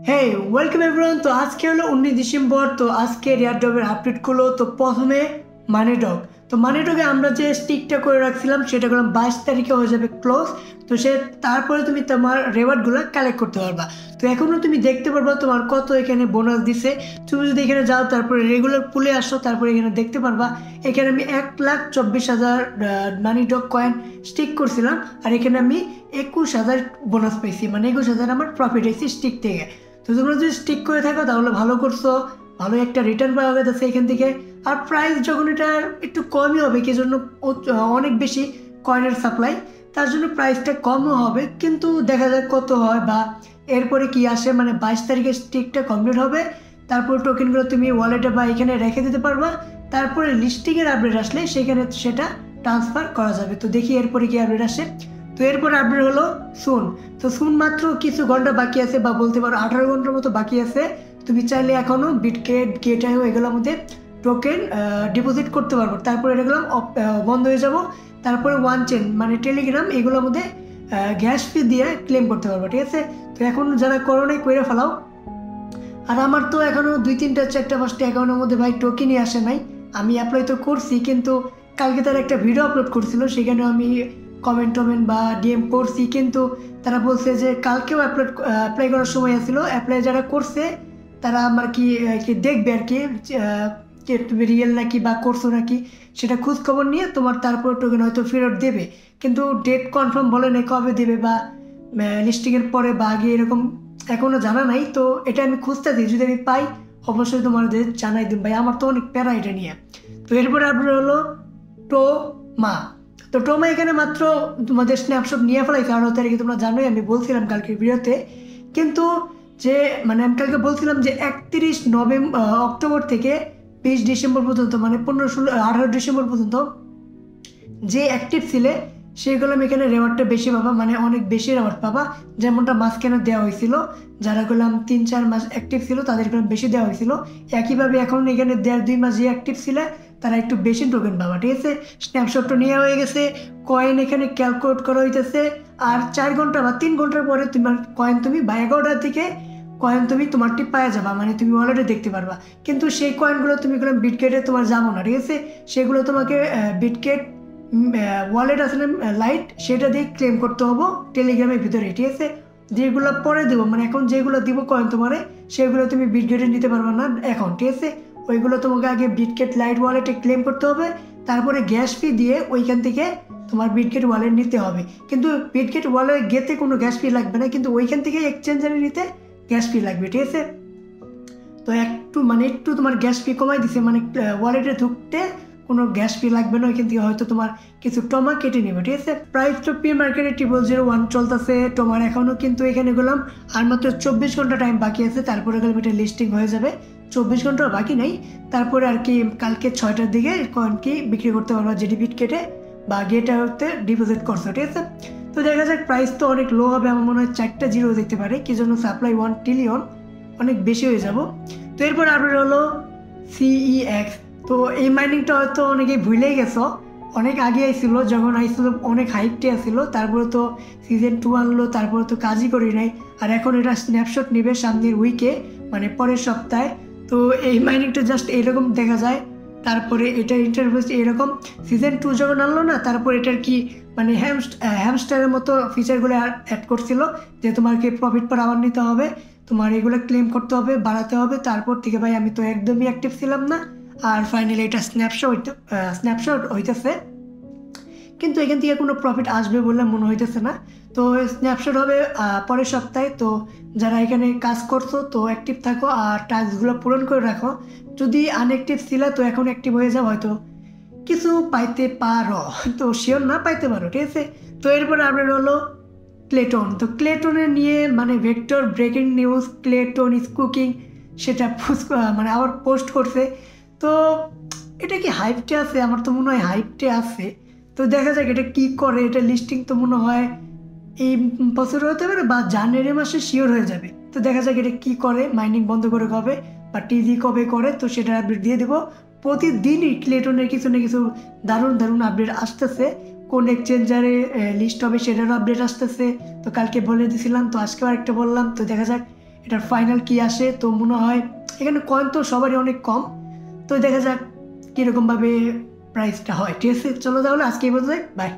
हे welcome everyone. तो आज के हलो 19 डिसेम्बर। तो आज के एयरड्रपर अपडेट गुलो तो प्रथमे मानी डग। तो मानी डगे আমরা যে স্টিকটা করে রাখছিলাম সেটা করলাম 22 তারিখে হয়ে যাবে ক্লোজ। তো সে তারপরে তুমি তোমার রিওয়ার্ডগুলো কালেক্ট করতে পারবা। তো এখনো তুমি দেখতে পারবা তোমার কত এখানে বোনাস দিছে। তুমি যদি এখানে যাও তারপরে রেগুলার পুলে আসো তারপরে এখানে দেখতে পারবা এখানে আমি 1,24,000 মানি ডগ কয়েন স্টিক করছিলাম আর এখানে আমি 21,000 বোনাস পাইছি, মানে 21,000 আমার প্রফিট হয়েছে স্টিক থেকে। তো তোমরা যদি স্টিক করে থাকো তাহলে ভালো করছো, ভালো একটা রিটার্ন পাওয়া গেছে এখান থেকে। আর প্রাইস যখন এটা একটু কমই হবে, কি জন্য অনেক বেশি কয়েনের সাপ্লাই, তার জন্য প্রাইসটা কমও হবে, কিন্তু দেখা যাক কত হয় বা এরপরে কি আসে। মানে 22 তারিখে স্টিকটা কমপ্লিট হবে, তারপর টোকেনগুলো তুমি ওয়ালেটে বা এখানে রেখে দিতে পারবা। তারপরে লিস্টিংয়ের আপডেট আসলে সেখানে সেটা ট্রান্সফার করা যাবে। তো দেখি এরপরে কি আপডেট আসে। তো এরপর আপডেট হলো সুন। তো সুন মাত্র কিছু ঘন্টা বাকি আছে বা বলতে পারো 18 ঘন্টার মতো বাকি আছে। তুমি চাইলে এখনও বিটকেট গেটওয়ে এগুলোর মধ্যে টোকেন ডিপোজিট করতে পারবো। তারপরে এগুলো বন্ধ হয়ে যাব। তারপরে ওয়ান চেন মানে টেলিগ্রাম এগুলোর মধ্যে গ্যাস ফি দিয়ে ক্লেম করতে পারবো, ঠিক আছে। তো এখন যারা করো নাই করে ফেলাও। আর আমার তো এখনও 2-3টা 4টা 5টা অ্যাকাউন্টের মধ্যে ভাই টোকেনই আসে নাই। আমি অ্যাপ্লাই তো করছি, কিন্তু কালকে তারা একটা ভিডিও আপলোড করছিল, সেখানে আমি কমেন্ট বা ডিএম করছি, কিন্তু তারা বলছে যে কালকেও অ্যাপ্লাই করার সময় আসছিল। অ্যাপ্লাই যারা করছে তারা আমার কি দেখবে আর কি তুমি রিয়েল নাকি বা করছো নাকি সেটা খোঁজ খবর নিয়ে তোমার তারপর টোকেন হয়তো ফেরত দেবে, কিন্তু ডেট কনফার্ম বলে নেই কবে দেবে বা লিস্টিংয়ের পরে বা আগে এরকম এখনও জানা নাই। তো এটা আমি খুঁজতে দিই, যদি আমি পাই অবশ্যই তোমাদের জানাই দিন ভাই, আমার তো অনেক প্যারা এটা নিয়ে। তো এরপরে আপনার হলো টোমা। তো টোমা এখানে মাত্র তোমাদের স্ন্যাপশট নিয়ে ফেলাইছে 18 তারিখে, তোমরা জানোই আমি বলছিলাম কালকের ভিডিওতে। কিন্তু যে মানে আমি কালকে বলছিলাম যে 31 অক্টোবর থেকে 20 ডিসেম্বর পর্যন্ত, মানে 15-16-18 ডিসেম্বর পর্যন্ত যে অ্যাক্টিভ ছিলে সেগুলো আমি এখানে রেওয়ার্ডটা বেশি পাবা, মানে অনেক বেশি রেওয়ার্ড পাবা। যেমনটা মাঝখানে দেওয়া হয়েছিল, যারা করলাম 3-4 মাস অ্যাক্টিভ ছিল তাদের বেশি দেওয়া হয়েছিল। একইভাবে এখন এখানে 1.5-2 মাস যে অ্যাক্টিভ ছিল তারা একটু বেশি টোকেন পাবা, ঠিক আছে। স্ন্যাপশটটা নেওয়া হয়ে গেছে, কয়েন এখানে ক্যালকুলেট করা হইতেছে। আর 4 ঘন্টা বা 3 ঘন্টার পরে তোমার কয়েন তুমি বা 11টার দিকে কয়েন তুমি তোমারটি পাওয়া যাবা, মানে তুমি ওয়ালেটে দেখতে পারবা। কিন্তু সেই কয়েনগুলো তুমি করলাম বিটকেটে তোমার যাবো না, ঠিক আছে। সেগুলো তোমাকে বিটকেট ওয়ালেট আছে না লাইট, সেটা দিয়ে ক্লেম করতে হবো টেলিগ্রামের ভিতরে, ঠিক আছে। যেগুলো পরে দেবো, মানে এখন যেগুলো দিব কয়েন তোমারে সেগুলো তুমি বিটগেটে নিতে পারবে না এখন, ঠিক আছে। ওইগুলো তোমাকে আগে বিটগেট লাইট ওয়ালেটে ক্লেম করতে হবে, তারপরে গ্যাস ফি দিয়ে ওইখান থেকে তোমার বিটগেট ওয়ালেট নিতে হবে। কিন্তু বিটগেট ওয়ালেট গেতে কোনো গ্যাস ফি লাগবে না, কিন্তু ওইখান থেকে এক্সচেঞ্জারে নিতে গ্যাস ফি লাগবে, ঠিক আছে। তো একটু তোমার গ্যাস ফি কমাই দিছে, মানে ওয়ালেটে ঢুকতে কোনো গ্যাস ফি লাগবে না, ওইখান থেকে হয়তো তোমার কিছু টোমা কেটে নেবে, ঠিক আছে। প্রাইস তো প্রি মার্কেটে 001 চলতেছে টোমার এখনও, কিন্তু এখানে গেলাম আর মাত্র 24 ঘন্টা টাইম বাকি আছে, তারপরে গেলাম এটা লিস্টিং হয়ে যাবে। 24 ঘন্টাও বাকি নেই, তারপরে আর কি কালকে 6টার দিকে কয়েন কি বিক্রি করতে পারবা যেটি বিট কেটে বা গেটওয়েতে ডিপোজিট করছো, ঠিক আছে। তো দেখা যাক, প্রাইস তো অনেক লো হবে, আমার মনে হয় 4টা জিরো দেখতে পারে, কি জন্য সাপ্লাই 1 ট্রিলিয়ন অনেক বেশি হয়ে যাব। তো এরপর আপনার হলো CEX। তো এই মাইনিংটা হয়তো অনেকেই ভুলেই গেছো, অনেক আগে আইছিল, যখন আইছিল অনেক হাইপটে আসছিল, তারপরে তো সিজন 2 আনলো, তারপরে তো কাজই করি নাই। আর এখন এটা স্ন্যাপশট নেবে সামনের উইকে, মানে পরের সপ্তাহে। তো এই মাইনিংটা জাস্ট এরকম দেখা যায়। তারপরে এটার ইন্টারফেস এরকম সিজন 2 যখন আনলো না, তারপর এটার কি মানে হ্যামস্টারের মতো ফিচারগুলো অ্যাড করছিল, যে তোমাকে প্রফিট পার আওয়ার নিতে হবে, তোমার এগুলো ক্লেম করতে হবে, বাড়াতে হবে। তারপর থেকে ভাই আমি তো একদমই অ্যাক্টিভ ছিলাম না, আর ফাইনালি এটা স্ন্যাপশট হইতেছে, কিন্তু এখান থেকে কোনো প্রফিট আসবে বলে মনে হইতেছে না। তো স্ন্যাপশট হবে পরের সপ্তাহে। তো যারা এখানে কাজ করছো তো অ্যাক্টিভ থাকো আর টাস্কগুলো পূরণ করে রাখো। যদি আনঅ্যাক্টিভ ছিল তো এখন অ্যাক্টিভ হয়ে যাও, হয়তো কিছু পাইতে পারো, তো শিওর না পাইতে পারো, ঠিক আছে। তো এরপরে আপনার হলো ক্লেটন। তো ক্লেটনের নিয়ে মানে vector breaking news, Clayton is cooking, সেটা মানে আবার পোস্ট করছে। তো এটা কি হাইপটে আছে? আমার তো মনে হয় হাইপটে আছে। তো দেখা যাক এটা কি করে। এটা লিস্টিং তো মনে হয় এই বছর হতে পারে বা জানুয়ারি মাসে শিওর হয়ে যাবে। তো দেখা যাক এটা কি করে, মাইনিং বন্ধ করে কবে বা টিজি কবে করে, তো সেটা আপডেট দিয়ে দেবো। প্রতিদিনই ক্লেটনের কিছু না কিছু দারুণ আপডেট আসতেছে। কোন এক্সচেঞ্জারে লিস্ট হবে সেটারও আপডেট আসতেছে। তো কালকে বলে দিয়েছিলাম, তো আজকেও আরেকটা বললাম। তো দেখা যাক এটার ফাইনাল কি আসে। তো মনে হয় এখানে কয়েন তো সবারই অনেক কম, তো দেখা যাক কীরকমভাবে প্রাইসটা হয়। ঠিক আছে, চলো তাহলে আজকে এই পর্যন্ত, বাই।